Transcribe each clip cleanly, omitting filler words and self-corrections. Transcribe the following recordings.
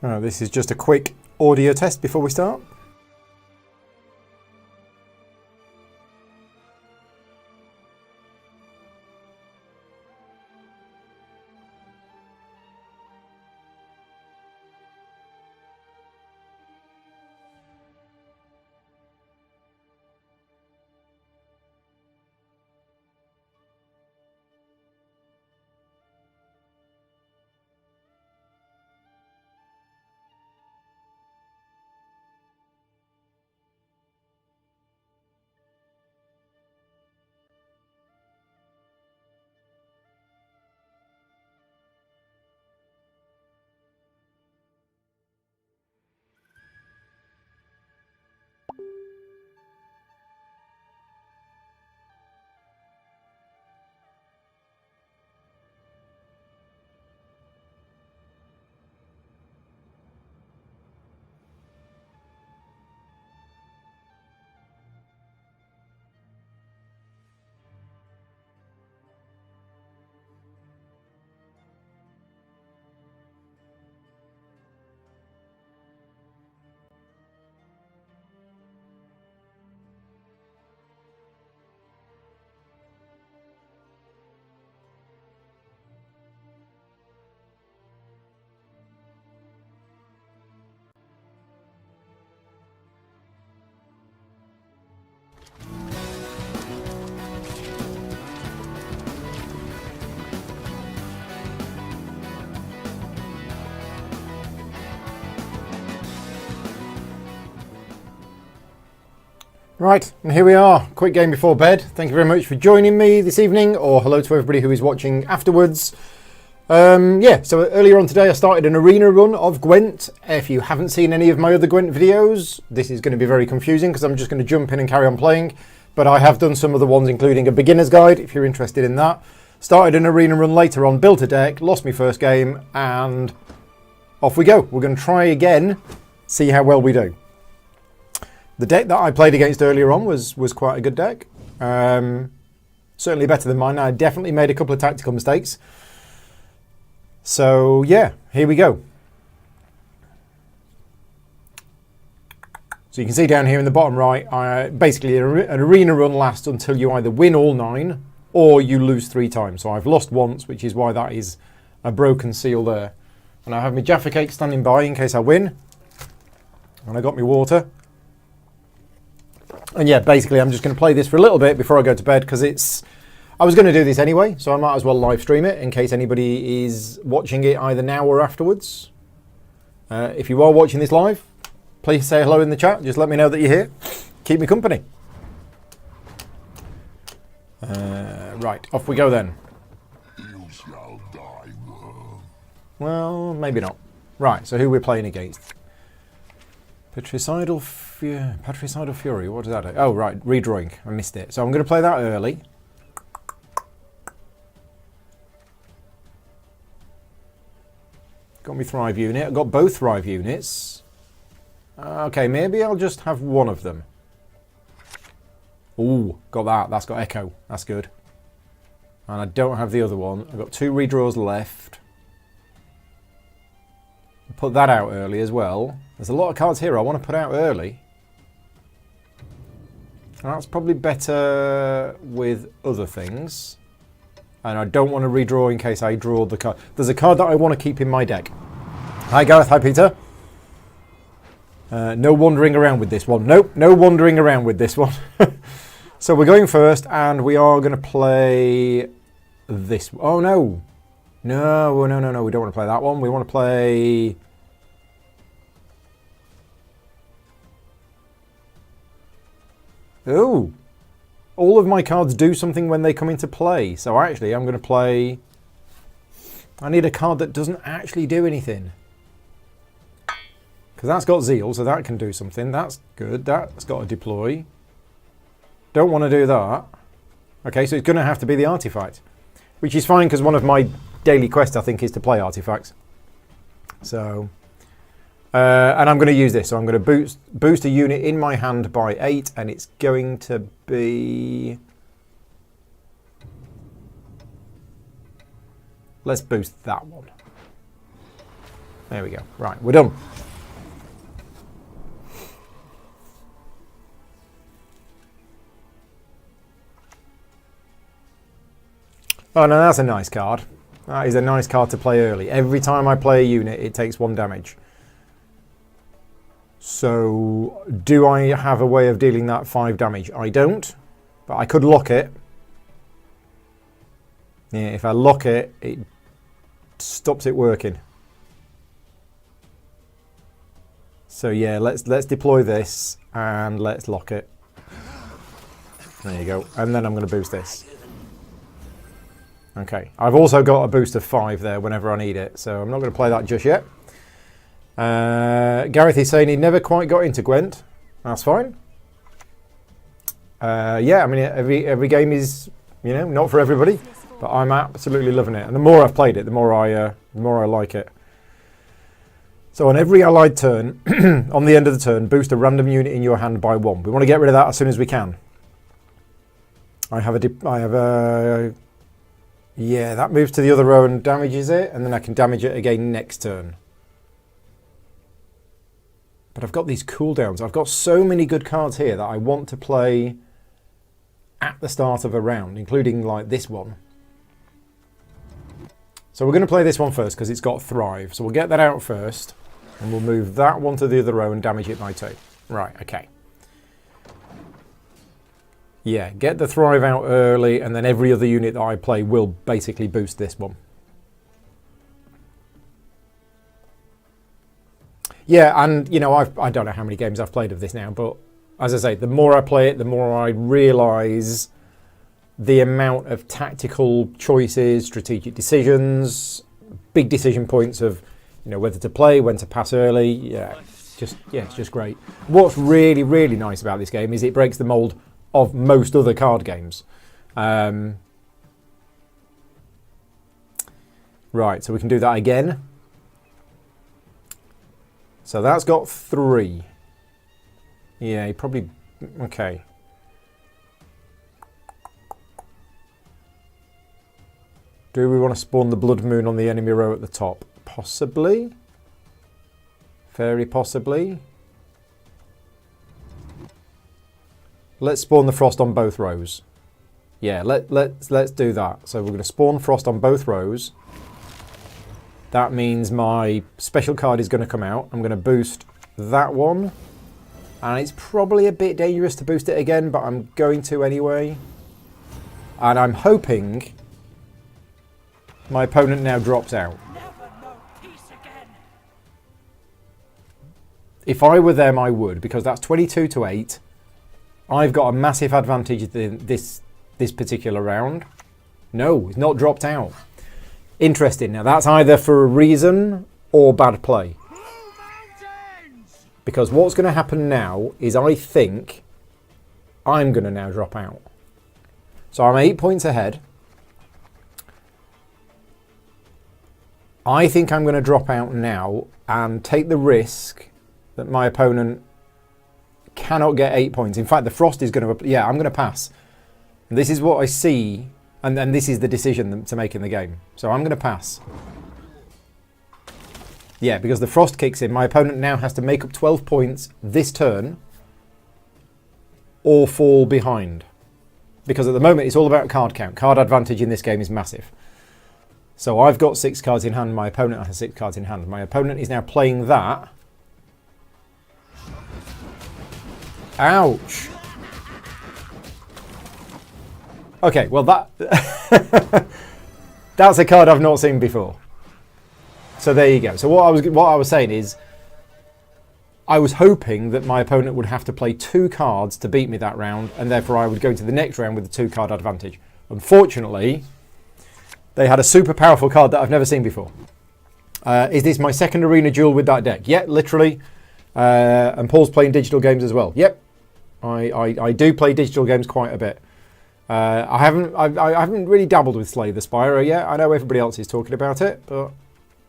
This is just a quick audio test before we start. Right, and here we are, quick game before bed. Thank you very much for joining me this evening, or hello to everybody who is watching afterwards. So earlier on today I started an arena run of GWENT. If you haven't seen any of my other GWENT videos, this is going to be very confusing because I'm just going to jump in and carry on playing. But I have done some other ones, including a beginner's guide, if you're interested in that. Started an arena run later on, built a deck, lost my first game, and off we go. We're going to try again, see how well we do. The deck that I played against earlier on was quite a good deck. Certainly better than mine. I definitely made a couple of tactical mistakes. So yeah, here we go. So you can see down here in the bottom right, basically an arena run lasts until you either win all 9 or you lose 3 times. So I've lost once, which is why that is a broken seal there. And I have my Jaffa cake standing by in case I win. And I got my water. And yeah, basically I'm just going to play this for a little bit before I go to bed because I was going to do this anyway, so I might as well live stream it in case anybody is watching it either now or afterwards. If you are watching this live, please say hello in the chat. Just let me know that you're here. Keep me company. Right, off we go then. You shall die, worm. Well, maybe not. Right, so who we're playing against? Patricidal Fury, what does that do? Oh, right, redrawing. I missed it. So I'm going to play that early. Got my Thrive unit. I've got both Thrive units. Okay, maybe I'll just have one of them. Ooh, got that. That's got Echo. That's good. And I don't have the other one. I've got 2 redraws left. Put that out early as well. There's a lot of cards here I want to put out early. And that's probably better with other things. And I don't want to redraw in case I draw the card. There's a card that I want to keep in my deck. Hi Gareth, hi Peter. No wandering around with this one. Nope, no wandering around with this one. So we're going first and we are going to play this. Oh no. No, we don't want to play that one. We want to play... Ooh. All of my cards do something when they come into play. So actually, I'm going to play... I need a card that doesn't actually do anything. Because that's got Zeal, so that can do something. That's good. That's got a deploy. Don't want to do that. Okay, so it's going to have to be the artifact. Which is fine, because one of my daily quests, I think, is to play artifacts. So... and I'm going to use this. So I'm going to boost a unit in my hand by 8, and it's going to be... Let's boost that one. There we go. Right, we're done. Oh no, that's a nice card. That is a nice card to play early. Every time I play a unit, it takes 1 damage. So, do I have a way of dealing that 5 damage? I don't, but I could lock it. Yeah, if I lock it, it stops it working. So yeah, let's deploy this and let's lock it. There you go. And then I'm going to boost this. Okay, I've also got a boost of 5 there whenever I need it, so I'm not going to play that just yet. Gareth is saying he never quite got into Gwent. That's fine. Yeah, I mean, every game is, you know, not for everybody, but I'm absolutely loving it. And the more I've played it, the more I like it. So on every allied turn, on the end of the turn, boost a random unit in your hand by 1. We want to get rid of that as soon as we can. I have a yeah, that moves to the other row and damages it, and then I can damage it again next turn. But I've got these cooldowns. I've got so many good cards here that I want to play at the start of a round, including like this one. So we're going to play this one first because it's got Thrive. So we'll get that out first, and we'll move that one to the other row and damage it by 2. Right, okay. Yeah, get the Thrive out early, and then every other unit that I play will basically boost this one. Yeah, and you know, I don't know how many games I've played of this now, but as I say, the more I play it, the more I realise the amount of tactical choices, strategic decisions, big decision points of, you know, whether to play, when to pass early. Yeah, it's just great. What's really, really nice about this game is it breaks the mould of most other card games. Right, so we can do that again. So that's got 3. Yeah, he probably... Okay. Do we want to spawn the Blood Moon on the enemy row at the top? Possibly. Very possibly. Let's spawn the Frost on both rows. Yeah, let's do that. So we're going to spawn Frost on both rows. That means my special card is going to come out. I'm going to boost that one. And it's probably a bit dangerous to boost it again, but I'm going to anyway. And I'm hoping my opponent now drops out. If I were them, I would, because that's 22 to 8. I've got a massive advantage in this particular round. No, it's not dropped out. Interesting. Now that's either for a reason or bad play. Because what's going to happen now is I think I'm going to now drop out. So I'm 8 points ahead. I think I'm going to drop out now and take the risk that my opponent cannot get 8 points. In fact, the Frost is going to... Yeah, I'm going to pass. And this is what I see, and then this is the decision to make in the game. So I'm going to pass. Yeah, because the Frost kicks in, my opponent now has to make up 12 points this turn or fall behind. Because at the moment, it's all about card count. Card advantage in this game is massive. So I've got 6 cards in hand. My opponent has 6 cards in hand. My opponent is now playing that. Ouch. Okay, well that's a card I've not seen before. So there you go. So what I was saying is I was hoping that my opponent would have to play 2 cards to beat me that round, and therefore I would go into the next round with a 2-card advantage. Unfortunately, they had a super powerful card that I've never seen before. Is this my second arena duel with that deck? Yeah, literally. And Paul's playing digital games as well. Yep, I do play digital games quite a bit. I haven't really dabbled with Slay the Spire yet. I know everybody else is talking about it, but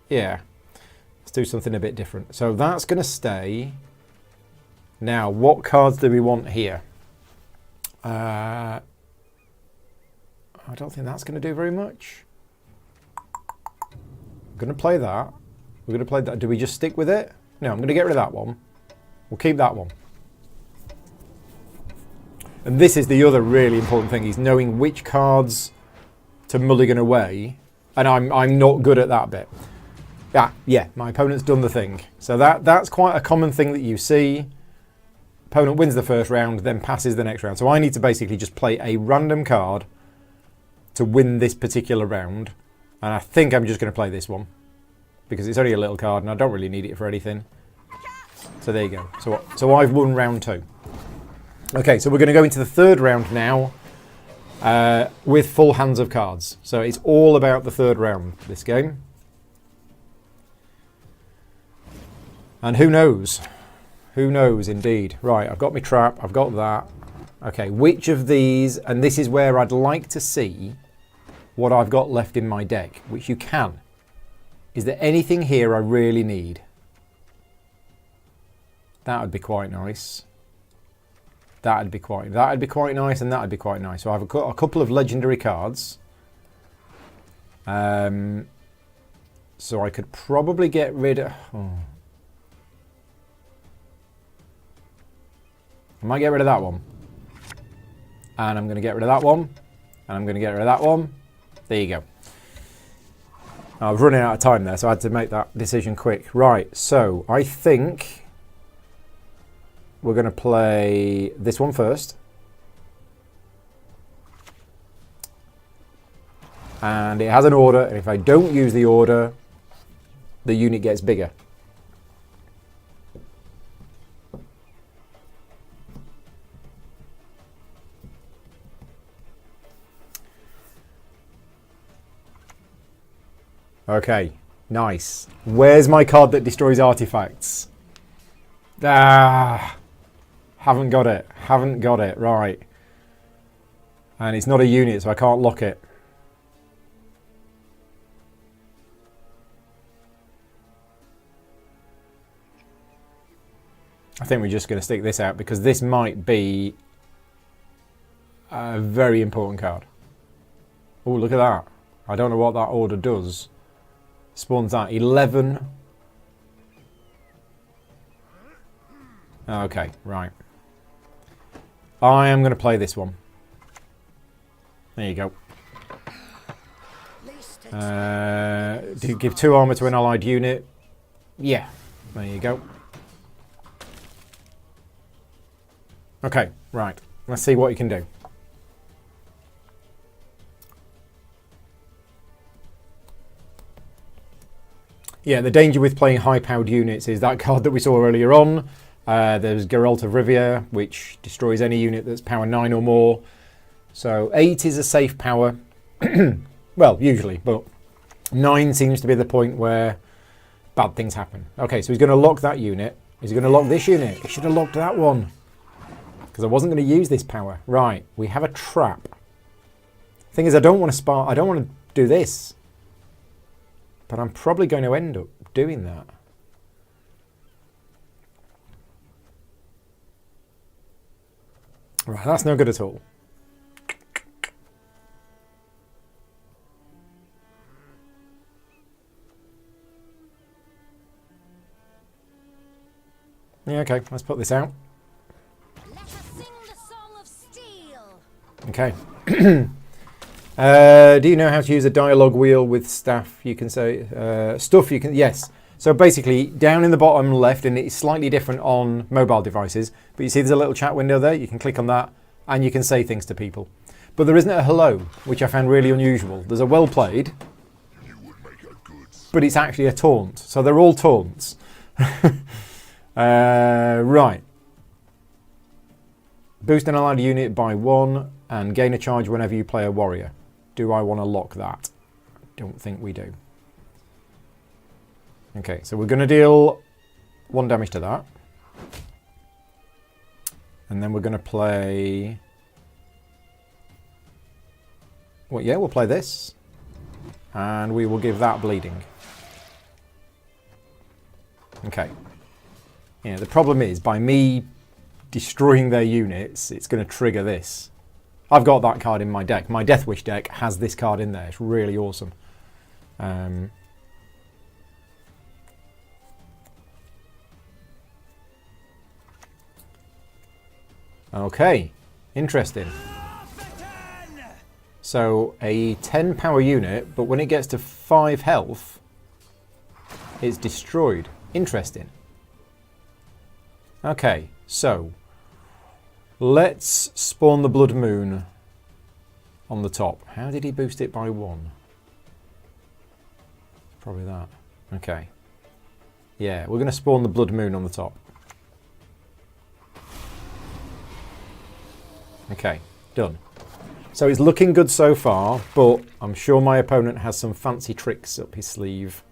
yeah, let's do something a bit different. So that's going to stay. Now, what cards do we want here? I don't think that's going to do very much. I'm going to play that. We're going to play that. Do we just stick with it? No, I'm going to get rid of that one. We'll keep that one. And this is the other really important thing, is knowing which cards to mulligan away. And I'm not good at that bit. Yeah, my opponent's done the thing. So that's quite a common thing that you see. Opponent wins the first round, then passes the next round. So I need to basically just play a random card to win this particular round. And I think I'm just going to play this one, because it's only a little card and I don't really need it for anything. So there you go. So I've won round 2. Okay, so we're going to go into the third round now with full hands of cards. So it's all about the third round, this game. And who knows? Who knows indeed. Right, I've got my trap, I've got that. Okay, which of these, and this is where I'd like to see what I've got left in my deck, which you can. Is there anything here I really need? That would be quite nice. That'd be quite nice, and that'd be quite nice. So I've got a couple of legendary cards. So I could probably get rid of... Oh. I might get rid of that one. And I'm going to get rid of that one. And I'm going to get rid of that one. There you go. I was running out of time there, so I had to make that decision quick. Right, so I think we're going to play this one first. And it has an order, and if I don't use the order, the unit gets bigger. Okay, nice. Where's my card that destroys artifacts? Haven't got it. Haven't got it. Right. And it's not a unit, so I can't lock it. I think we're just going to stick this out, because this might be a very important card. Oh, look at that. I don't know what that order does. Spawns that 11. Okay, right. I am going to play this one. There you go. Do you give 2 armor to an allied unit? Yeah, there you go. Okay, right. Let's see what you can do. Yeah, the danger with playing high-powered units is that card that we saw earlier on. There's Geralt of Rivia, which destroys any unit that's power 9 or more. So 8 is a safe power. Well, usually, but 9 seems to be the point where bad things happen. Okay, so he's going to lock that unit. Is he going to lock this unit? He should have locked that one, because I wasn't going to use this power. Right, we have a trap. Thing is, I don't want to do this. But I'm probably going to end up doing that. Right, that's no good at all. Yeah, okay, let's put this out. Let us sing the song of steel. Okay. Do you know how to use a dialogue wheel with staff? You can say stuff. You can, yes. So basically, down in the bottom left, and it's slightly different on mobile devices. But you see, there's a little chat window there. You can click on that, and you can say things to people. But there isn't a hello, which I found really unusual. There's a well played, but it's actually a taunt. So they're all taunts. Right. Boost an allied unit by 1 and gain a charge whenever you play a warrior. Do I want to lock that? Don't think we do. Okay, so we're going to deal 1 damage to that. And then we're going to play... Well, yeah, we'll play this. And we will give that bleeding. Okay. Yeah, the problem is, by me destroying their units, it's going to trigger this. I've got that card in my deck. My Death Wish deck has this card in there. It's really awesome. Okay, interesting. So a 10 power unit, but when it gets to 5 health, it's destroyed. Interesting. Okay, so let's spawn the Blood Moon on the top. How did he boost it by 1? Probably that. Okay. Yeah, we're going to spawn the Blood Moon on the top. Okay, done. So it's looking good so far, but I'm sure my opponent has some fancy tricks up his sleeve.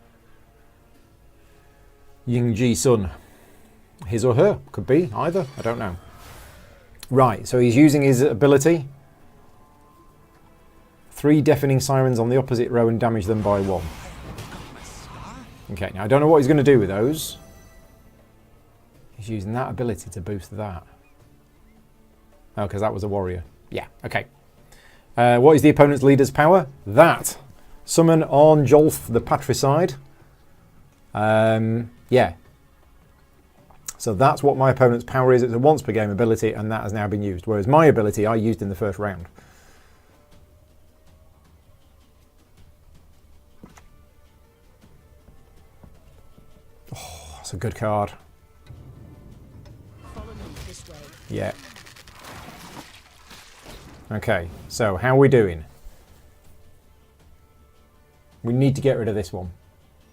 Ying-Ji Sun. His or her. Could be either. I don't know. Right, so he's using his ability. 3 deafening sirens on the opposite row and damage them by 1. Okay, now I don't know what he's going to do with those. He's using that ability to boost that. Oh, because that was a warrior. Yeah, okay. What is the opponent's leader's power? That. Summon on Jolf the Patricide. Yeah. So that's what my opponent's power is. It's a once per game ability, and that has now been used. Whereas my ability I used in the first round. Oh, that's a good card. Follow me this way. Yeah. Okay, so how are we doing? We need to get rid of this one.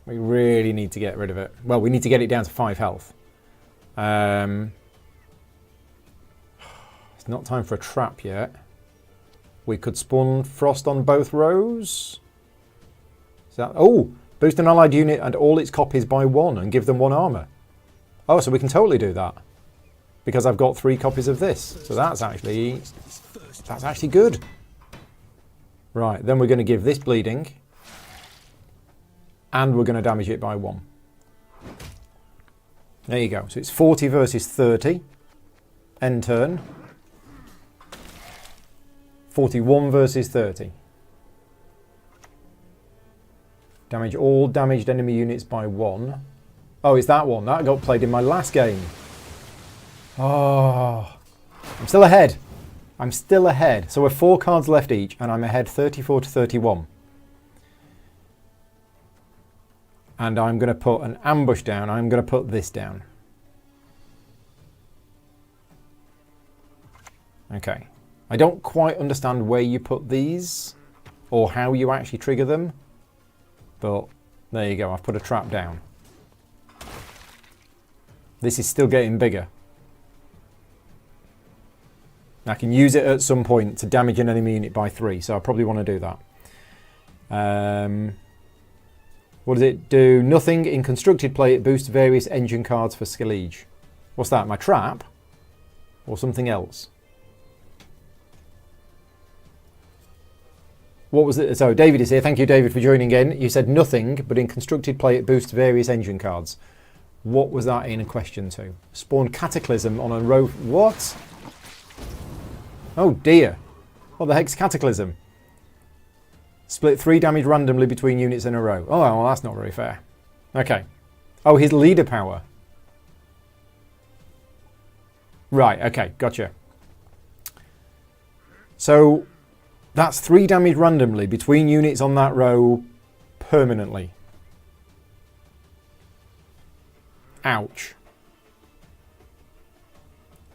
We really need to get rid of it. Well, we need to get it down to 5 health. It's not time for a trap yet. We could spawn Frost on both rows. Is that, oh, boost an allied unit and all its copies by 1 and give them 1 armor. Oh, so we can totally do that. Because I've got 3 copies of this. So that's actually good. Right, then we're going to give this bleeding. And we're going to damage it by 1. There you go. So it's 40 versus 30. End turn. 41 versus 30. Damage all damaged enemy units by 1. Oh, it's that one. That got played in my last game. Oh, I'm still ahead. I'm still ahead. So we're 4 cards left each, and I'm ahead 34 to 31. And I'm going to put an ambush down. I'm going to put this down. Okay. I don't quite understand where you put these or how you actually trigger them. But there you go. I've put a trap down. This is still getting bigger. I can use it at some point to damage an enemy unit by 3, so I probably want to do that. What does it do? Nothing. In constructed play, it boosts various engine cards for Skeleege. What's that? My trap? Or something else? What was it? So David is here. Thank you, David, for joining in. You said nothing, but in constructed play, it boosts various engine cards. What was that in question to? Spawn Cataclysm on a row. What? Oh dear. What the heck's Cataclysm? Split 3 damage randomly between units in a row. Oh, well, that's not very fair. Okay. Oh, his leader power. Right, okay, gotcha. So, that's 3 damage randomly between units on that row permanently. Ouch.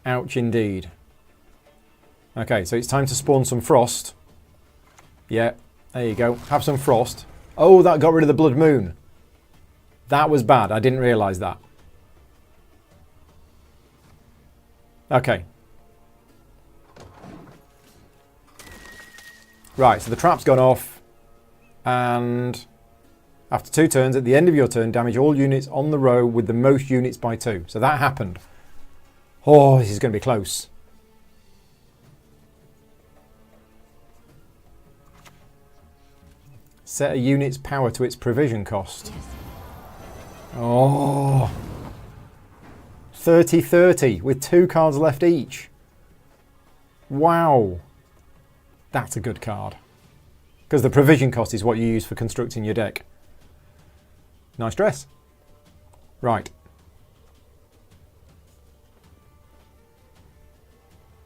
Ouch indeed. Okay, so it's time to spawn some Frost. Yeah, there you go. Have some Frost. Oh, that got rid of the Blood Moon. That was bad. I didn't realise that. Okay. Right, so the trap's gone off. And after 2 turns, at the end of your turn, damage all units on the row with the most units by 2. So that happened. Oh, this is going to be close. Set a unit's power to its provision cost. Oh. 30-30 with 2 cards left each. Wow. That's a good card. Because the provision cost is what you use for constructing your deck. Nice dress. Right.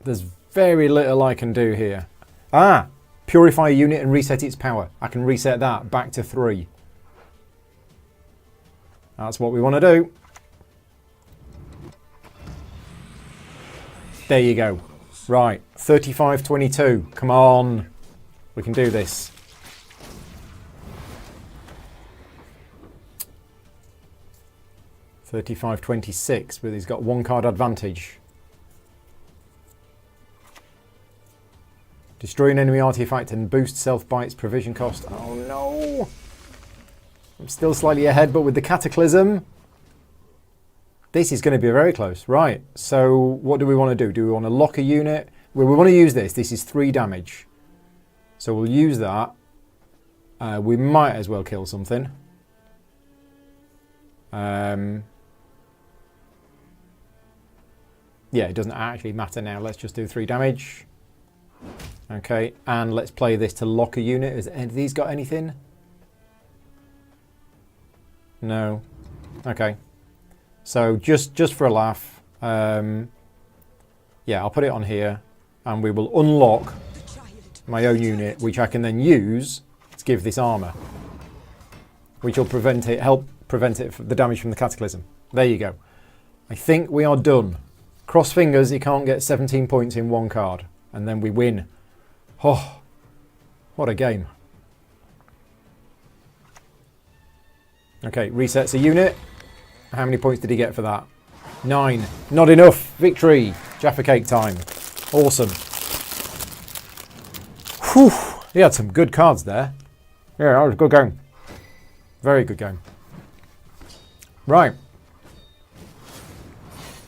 There's very little I can do here. Ah! Purify a unit and reset its power. I can reset that back to 3. That's what we want to do. There you go. Right, 35-22. Come on. We can do this. $35-26, but he's got 1 card advantage. Destroy an enemy artifact and boost self-bite's provision cost. Oh no! I'm still slightly ahead, but with the Cataclysm, this is going to be very close. Right, so what do we want to do? Do we want to lock a unit? Well, we want to use this. This is 3 damage. So we'll use that. We might as well kill something. Yeah, it doesn't actually matter now. Let's just do 3 damage. Okay, and let's play this to lock a unit. Has any of these got anything? No. Okay. So just for a laugh, yeah, I'll put it on here, and we will unlock my own unit, which I can then use to give this armor, which will help prevent it from the damage from the Cataclysm. There you go. I think we are done. Cross fingers, he can't get 17 points in 1 card, and then we win. Oh, what a game. Okay, resets a unit. How many points did he get for that? 9. Not enough. Victory. Jaffa cake time. Awesome. Whew. He had some good cards there. Yeah, that was a good game. Very good game. Right.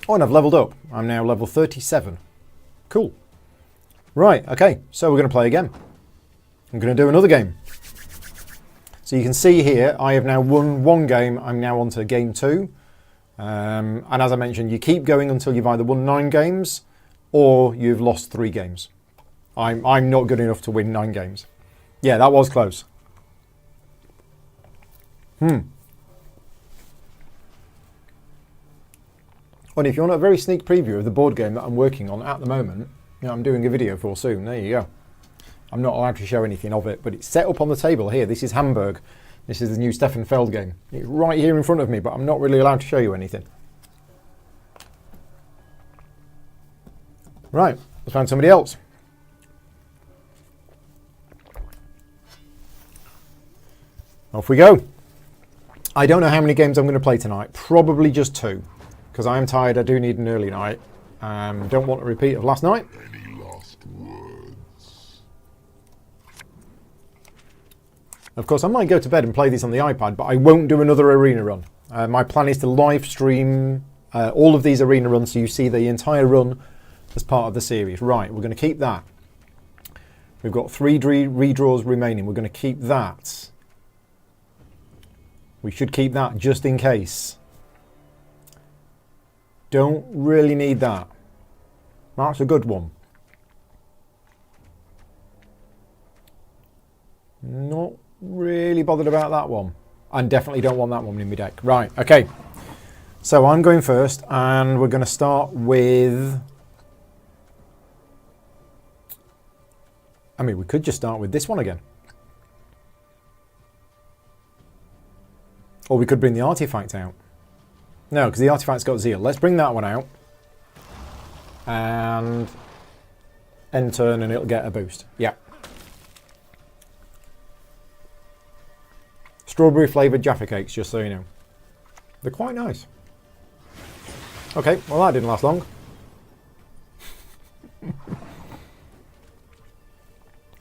Oh, and I've leveled up. I'm now level 37. Cool. Right, okay. So we're going to play again. I'm going to do another game. So you can see here, I have now won 1 game. I'm now on to game 2. And as I mentioned, you keep going until you've either won 9 games or you've lost 3 games. I'm not good enough to win 9 games. Yeah, that was close. And if you want a very sneak preview of the board game that I'm working on at the moment, you know, I'm doing a video for soon. There you go. I'm not allowed to show anything of it, but it's set up on the table here. This is Hamburg. This is the new Stefan Feld game. It's right here in front of me, but I'm not really allowed to show you anything. Right, let's find somebody else. Off we go. I don't know how many games I'm going to play tonight. Probably just 2, because I am tired. I do need an early night. Don't want a repeat of last night. Any last words? Of course, I might go to bed and play this on the iPad, but I won't do another arena run. My plan is to live stream all of these arena runs so you see the entire run as part of the series. Right, we're going to keep that. We've got 3 redraws remaining. We're going to keep that. We should keep that just in case. Don't really need that. That's a good one. Not really bothered about that one. And definitely don't want that one in my deck. Right, okay. So I'm going first, and we're going to start with... I mean, we could just start with this one again. Or we could bring the artifact out. No, because the artifact's got Zeal. Let's bring that one out. And end turn, and it'll get a boost. Yeah. Strawberry flavoured Jaffa cakes, just so you know. They're quite nice. Okay, well that didn't last long.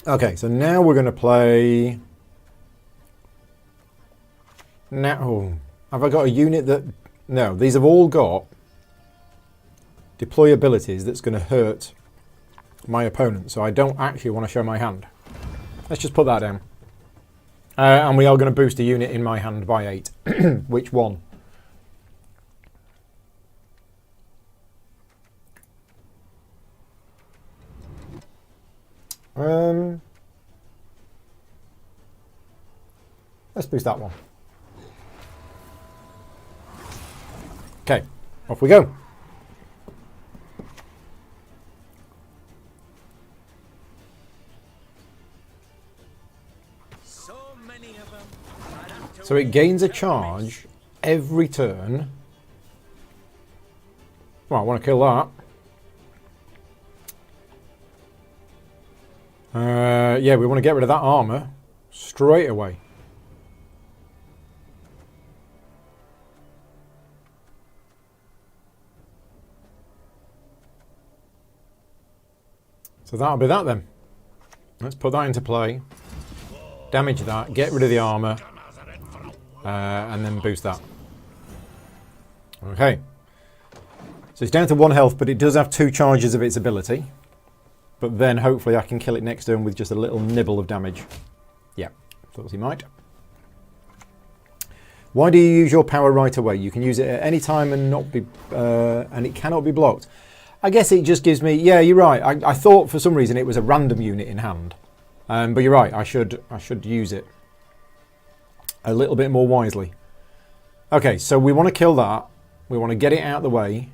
Okay, so now we're going to play... Now, have I got a unit that... No, these have all got deploy abilities that's going to hurt my opponent, so I don't actually want to show my hand. Let's just put that down. And we are going to boost a unit in my hand by 8. Which one? Let's boost that one. Okay, off we go. So it gains a charge every turn. Well, I want to kill that. Yeah, we want to get rid of that armor straight away. So that'll be that then. Let's put that into play. Damage that, get rid of the armor, and then boost that. Okay. So it's down to 1 health, but it does have 2 charges of its ability. But then hopefully I can kill it next turn with just a little nibble of damage. Yeah, thought he might. Why do you use your power right away? You can use it at any time and not be, and it cannot be blocked. I guess it just gives me. Yeah, you're right. I thought for some reason it was a random unit in hand, but you're right. I should use it a little bit more wisely. Okay, so we want to kill that. We want to get it out of the way.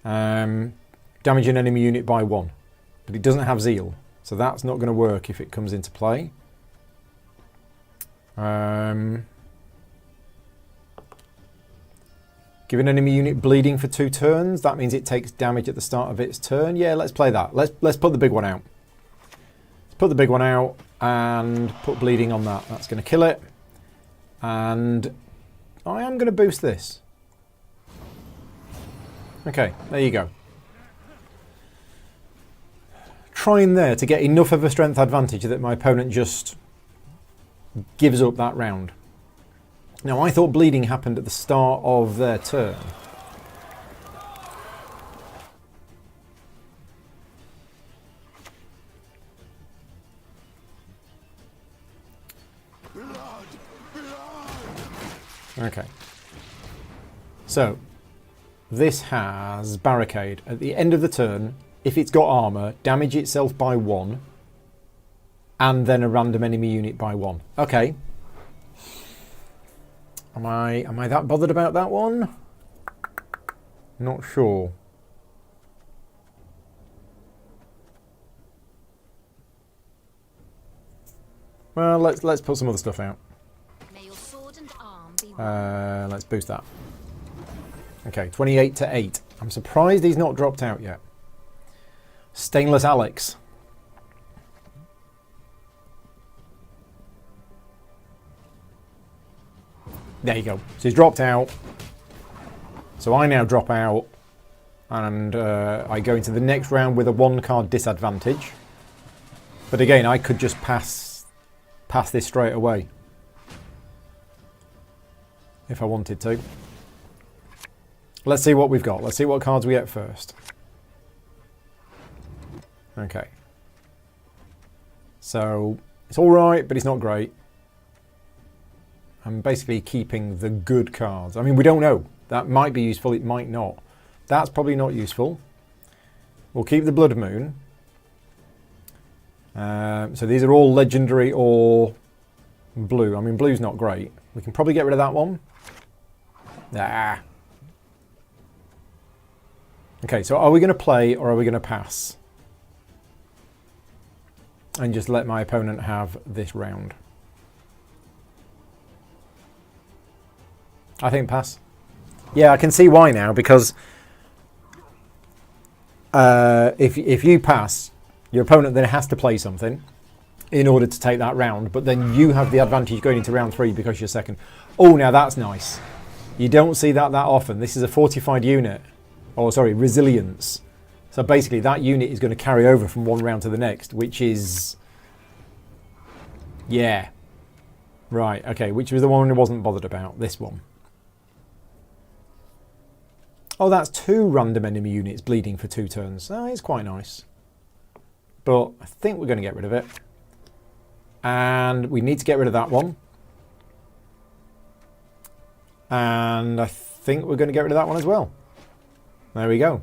Damage an enemy unit by 1, but it doesn't have zeal, so that's not going to work if it comes into play. Give an enemy unit bleeding for 2 turns. That means it takes damage at the start of its turn. Yeah, let's play that. Let's put the big one out. Let's put the big one out and put bleeding on that. That's going to kill it. And I am going to boost this. Okay, there you go. Trying there to get enough of a strength advantage that my opponent just gives up that round. Now, I thought bleeding happened at the start of their turn. Okay. So, this has barricade. At the end of the turn, if it's got armor, damage itself by 1, and then a random enemy unit by 1. Okay. Am I that bothered about that one? Not sure. Well, let's put some other stuff out. May your sword and arm be Let's boost that. Okay, 28 to 8. I'm surprised he's not dropped out yet. Stainless Alex. There you go. So he's dropped out. So I now drop out. And I go into the next round with a 1-card disadvantage. But again, I could just pass this straight away. If I wanted to. Let's see what we've got. Let's see what cards we get first. Okay. So, it's alright, but it's not great. I'm basically keeping the good cards. I mean, we don't know. That might be useful, it might not. That's probably not useful. We'll keep the Blood Moon. So these are all legendary or blue. I mean, blue's not great. We can probably get rid of that one. Ah. Okay, so are we going to play or are we going to pass? And just let my opponent have this round. I think pass. Yeah, I can see why now, because if you pass, your opponent then has to play something in order to take that round, but then you have the advantage going into round 3 because you're second. Oh, now that's nice. You don't see that often. This is a fortified unit. Oh, sorry, resilience. So basically that unit is going to carry over from one round to the next, which is... Yeah. Right, okay, which was the one I wasn't bothered about, this one. Oh, that's 2 random enemy units bleeding for 2 turns. Oh, it's quite nice. But I think we're going to get rid of it. And we need to get rid of that one. And I think we're going to get rid of that one as well. There we go.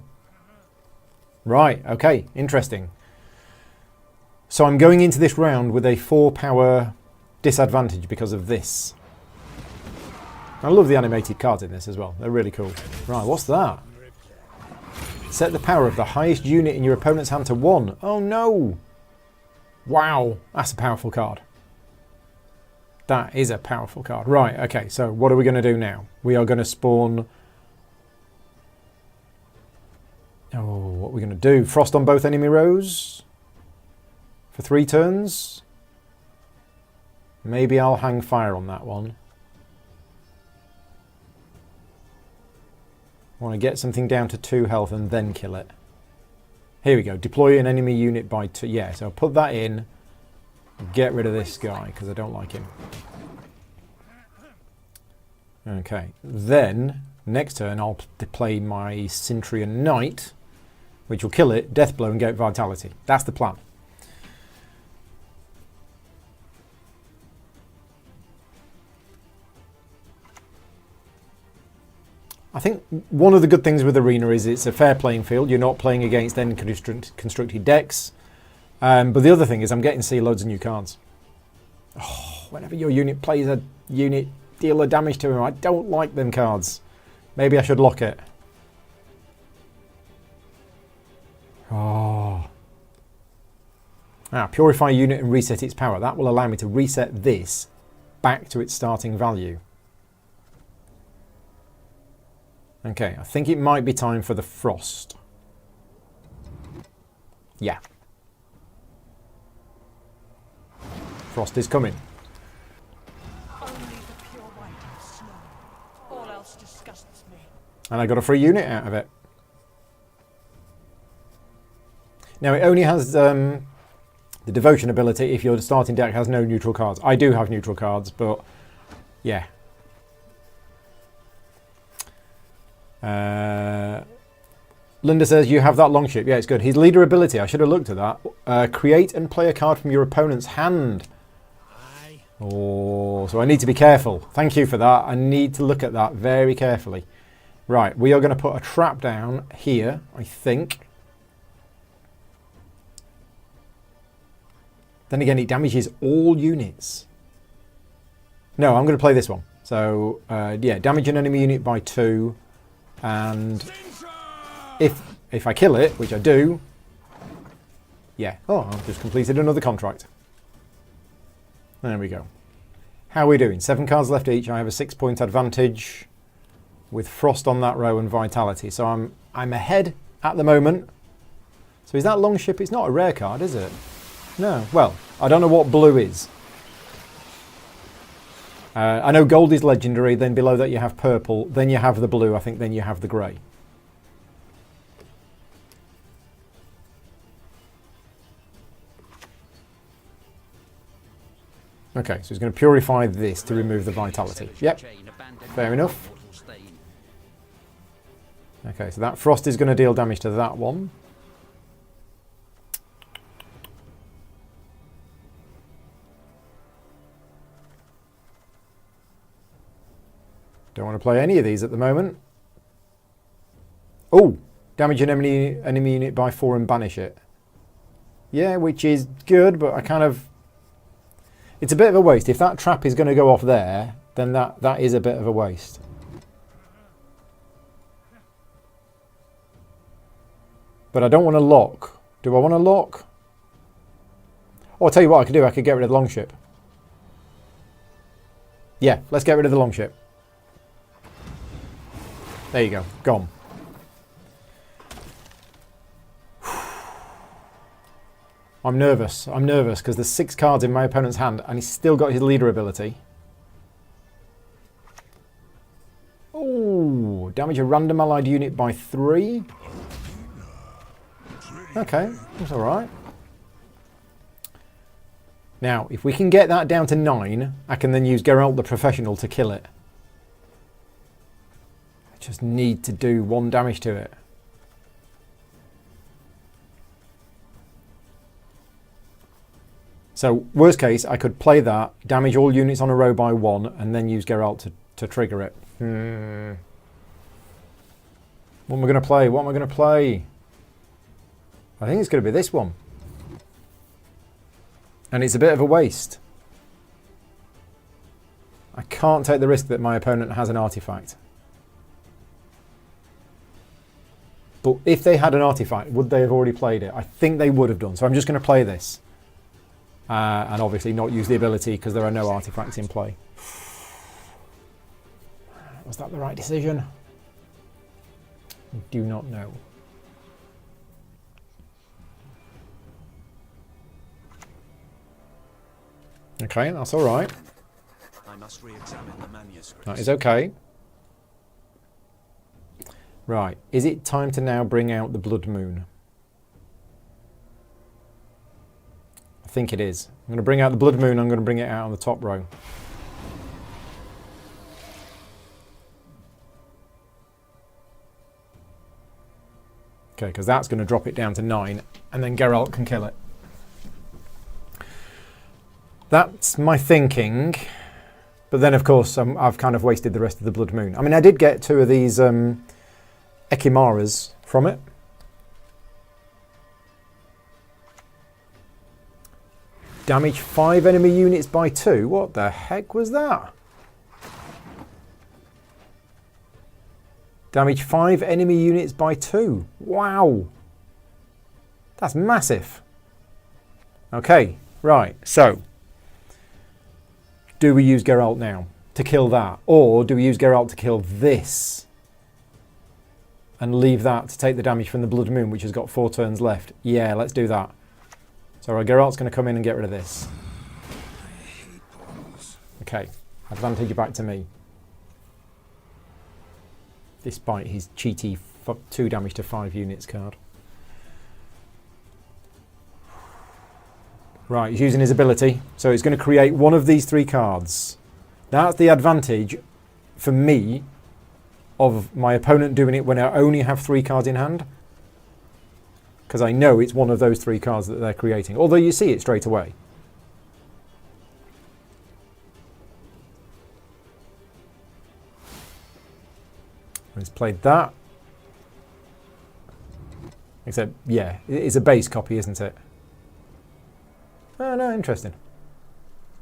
Right, okay, interesting. So I'm going into this round with a 4-power disadvantage because of this. I love the animated cards in this as well. They're really cool. Right, what's that? Set the power of the highest unit in your opponent's hand to 1. Oh no! Wow, that's a powerful card. That is a powerful card. Right, okay, so what are we going to do now? We are going to spawn... Oh, what are we going to do? Frost on both enemy rows? For 3 turns? Maybe I'll hang fire on that one. I want to get something down to 2 health and then kill it. Here we go. Deploy an enemy unit by 2. Yeah, so I'll put that in. Get rid of this guy because I don't like him. Okay. Then, next turn, I'll deploy my Cintrian Knight, which will kill it, death blow, and get vitality. That's the plan. I think one of the good things with Arena is it's a fair playing field. You're not playing against then constructed decks. But the other thing is I'm getting to see loads of new cards. Oh, whenever your unit plays a unit, deal a damage to him. I don't like them cards. Maybe I should lock it. Oh. Purify a unit and reset its power. That will allow me to reset this back to its starting value. Okay, I think it might be time for the Frost. Yeah. Frost is coming. Only the pure white of snow. All else disgusts me. And I got a free unit out of it. Now it only has the devotion ability if your starting deck has no neutral cards. I do have neutral cards, but yeah. Linda says you have that longship. Yeah, it's good. His leader ability, I should have looked at that. Create and play a card from your opponent's hand. Oh, so I need to be careful. Thank you for that. I need to look at that very carefully. Right, we are going to put a trap down here, I think. Then again, it damages all units. No, I'm going to play this one. So, yeah, damage an enemy unit by 2. And if I kill it, which I do, yeah. Oh, I've just completed another contract. There we go. How are we doing? 7 cards left each. I have a 6-point advantage with Frost on that row and Vitality. So I'm ahead at the moment. So is that Longship? It's not a rare card, is it? No. Well, I don't know what blue is. I know gold is legendary, then below that you have purple, then you have the blue, I think then you have the grey. Okay, so he's going to purify this to remove the vitality. Yep, fair enough. Okay, so that Frost is going to deal damage to that one. Don't want to play any of these at the moment. Oh, damage an enemy unit by 4 and banish it. Yeah, which is good, but I kind of... It's a bit of a waste. If that trap is going to go off there, then that is a bit of a waste. But I don't want to lock. Do I want to lock? Oh, I'll tell you what I could do. I could get rid of the Longship. Yeah, let's get rid of the Longship. There you go, gone. I'm nervous because there's 6 cards in my opponent's hand and he's still got his leader ability. Oh, damage a random allied unit by 3. Okay, that's alright. Now, if we can get that down to 9, I can then use Geralt the Professional to kill it. Just need to do 1 damage to it. So, worst case, I could play that, damage all units on a row by 1, and then use Geralt to trigger it. What am I going to play? What am I going to play? I think it's going to be this one. And it's a bit of a waste. I can't take the risk that my opponent has an artifact. But if they had an artifact, would they have already played it? I think they would have done. So I'm just going to play this. and obviously not use the ability because there are no artifacts in play. Was that the right decision? I do not know. Okay, that's all right. I must re-examine the manuscript. That is okay. Right, is it time to now bring out the Blood Moon? I think it is. I'm going to bring out the Blood Moon, I'm going to bring it out on the top row. Okay, because that's going to drop it down to 9, and then Geralt can kill it. That's my thinking. But then, of course, I've kind of wasted the rest of the Blood Moon. I mean, I did get 2 of these Ekimaras from it. Damage 5 enemy units by 2. What the heck was that? Damage 5 enemy units by 2. Wow. That's massive. Okay, right, so do we use Geralt now to kill that? Or do we use Geralt to kill this? And leave that to take the damage from the Blood Moon, which has got 4 turns left. Yeah, let's do that. So Geralt's going to come in and get rid of this. Okay, advantage back to me. Despite his cheaty 2 damage to 5 units card. Right, he's using his ability. So he's going to create one of these 3 cards. That's the advantage for me of my opponent doing it when I only have 3 cards in hand. Because I know it's one of those 3 cards that they're creating. Although you see it straight away. He's played that. Except, yeah, it's a base copy, isn't it? Oh, no, interesting.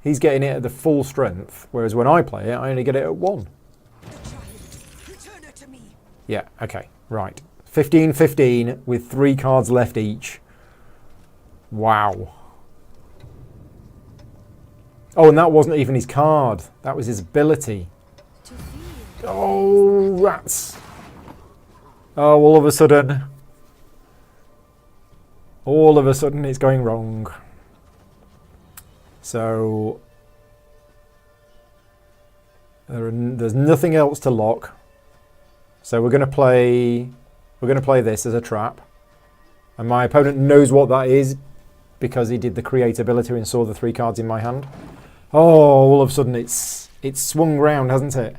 He's getting it at the full strength, whereas when I play it, I only get it at 1. Return her to me. Yeah, okay, right. 15-15 with 3 cards left each. Wow. Oh, and that wasn't even his card. That was his ability. Oh, rats. Oh, all of a sudden it's going wrong. So there's nothing else to lock. So we're going to play this as a trap. And my opponent knows what that is because he did the create ability and saw the 3 cards in my hand. Oh, all of a sudden it's swung round, hasn't it?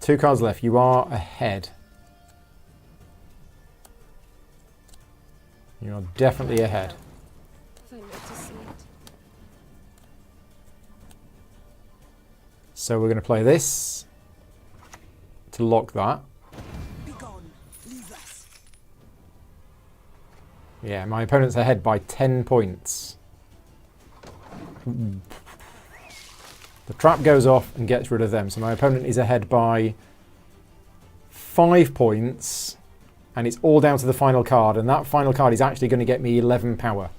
Two cards left. You are ahead. You are definitely ahead. So we're going to play this to lock that. Be gone. Leave us. Yeah, my opponent's ahead by 10 points. The trap goes off and gets rid of them. So my opponent is ahead by 5 points. And it's all down to the final card. And that final card is actually going to get me 11 power.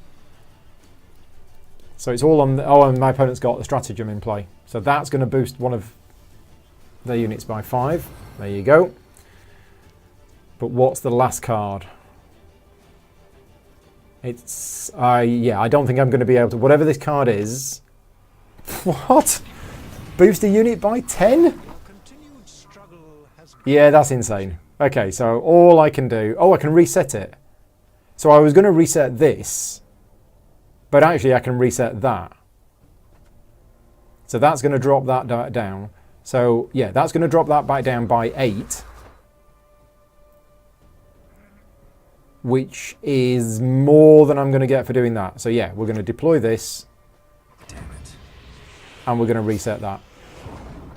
So it's all on the... Oh, and my opponent's got the stratagem in play. So that's going to boost one of their units by 5. There you go. But what's the last card? It's... yeah, I don't think I'm going to be able to... Whatever this card is... What? Boost a unit by 10? Yeah, that's insane. Okay, so all I can do... Oh, I can reset it. So I was going to reset this. But actually I can reset that. So that's going to drop that down. So yeah, that's going to drop that back down by 8. Which is more than I'm going to get for doing that. So yeah, we're going to deploy this. Damn it. And we're going to reset that.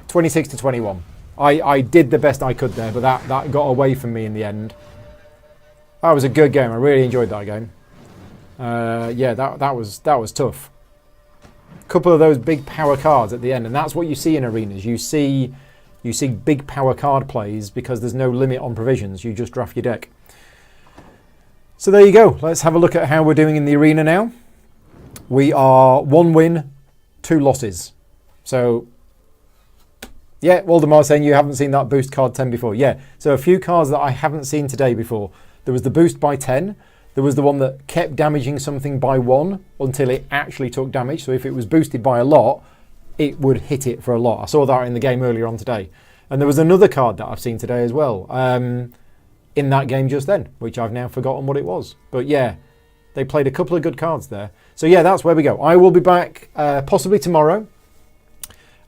26 to 21. I did the best I could there, but that got away from me in the end. That was a good game. I really enjoyed that game. Yeah, that was tough. A couple of those big power cards at the end, and that's what you see in arenas. You see you see big power card plays because there's no limit on provisions. You just draft your deck. So there you go. Let's have a look at how we're doing in the arena now. We are 1 win, 2 losses. So, yeah, Waldemar saying you haven't seen that boost card 10 before. Yeah, so a few cards that I haven't seen today before. There was the boost by 10. There was the one that kept damaging something by 1 until it actually took damage. So if it was boosted by a lot, it would hit it for a lot. I saw that in the game earlier on today. And there was another card that I've seen today as well in that game just then, which I've now forgotten what it was. But yeah, they played a couple of good cards there. So yeah, that's where we go. I will be back possibly tomorrow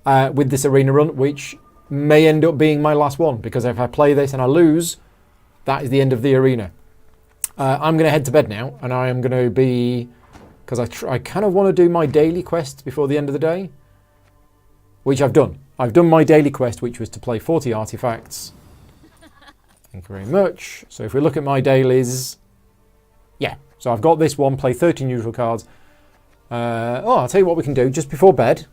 with this arena run, which may end up being my last one, because if I play this and I lose, that is the end of the arena. I'm going to head to bed now, and I am going to be, because I kind of want to do my daily quest before the end of the day, which I've done. I've done my daily quest, which was to play 40 artifacts. Thank you very much. So if we look at my dailies, yeah. So I've got this one, play 30 neutral cards. I'll tell you what we can do just before bed.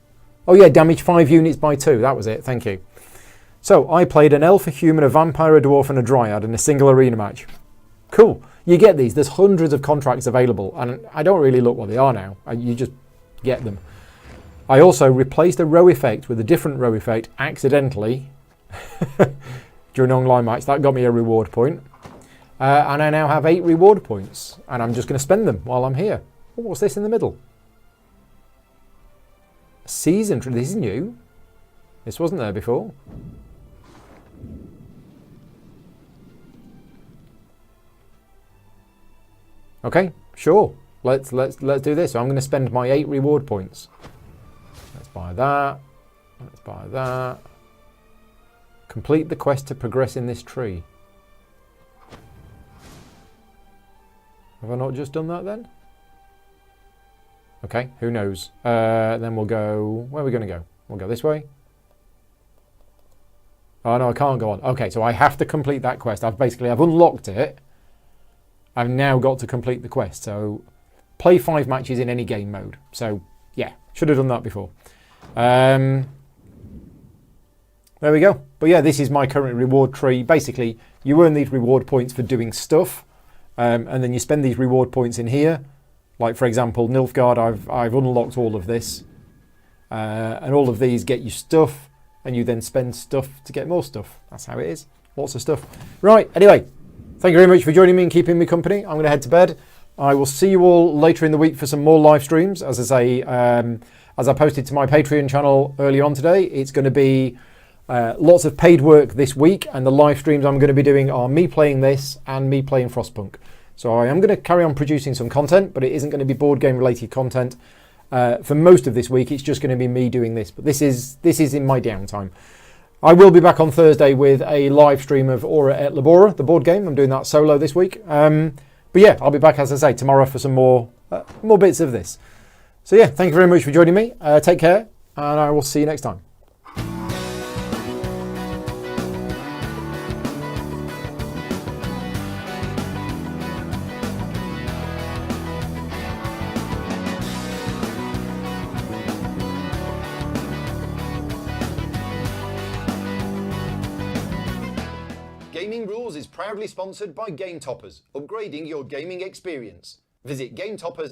Oh yeah, damage 5 units by 2. That was it. Thank you. So I played an elf, a human, a vampire, a dwarf, and a dryad in a single arena match. Cool. You get these. There's hundreds of contracts available, and I don't really look what they are now. You just get them. I also replaced a row effect with a different row effect accidentally during an online match. That got me a reward point. And I now have 8 reward points, and I'm just going to spend them while I'm here. Oh, what's this in the middle? Season. This is new. This wasn't there before. Okay, sure. Let's do this. So I'm going to spend my 8 reward points. Let's buy that. Let's buy that. Complete the quest to progress in this tree. Have I not just done that then? Okay, who knows? Then we'll go... Where are we going to go? We'll go this way. Oh no, I can't go on. Okay, so I have to complete that quest. I've unlocked it. I've now got to complete the quest. So play 5 matches in any game mode. So yeah, should have done that before. There we go. But yeah, this is my current reward tree. Basically, you earn these reward points for doing stuff. And then you spend these reward points in here. Like, for example, Nilfgaard, I've unlocked all of this. And all of these get you stuff. And you then spend stuff to get more stuff. That's how it is. Lots of stuff. Right, anyway. Thank you very much for joining me and keeping me company. I'm going to head to bed. I will see you all later in the week for some more live streams. As I say, as I posted to my Patreon channel earlier on today, it's going to be lots of paid work this week. And the live streams I'm going to be doing are me playing this and me playing Frostpunk. So I am going to carry on producing some content, but it isn't going to be board game related content. For most of this week, it's just going to be me doing this. But this is in my downtime. I will be back on Thursday with a live stream of Ora et Labora, the board game. I'm doing that solo this week. But yeah, I'll be back, as I say, tomorrow for some more bits of this. So yeah, thank you very much for joining me. Take care, and I will see you next time. Gaming Rules is proudly sponsored by Game Toppers, upgrading your gaming experience. Visit GameToppers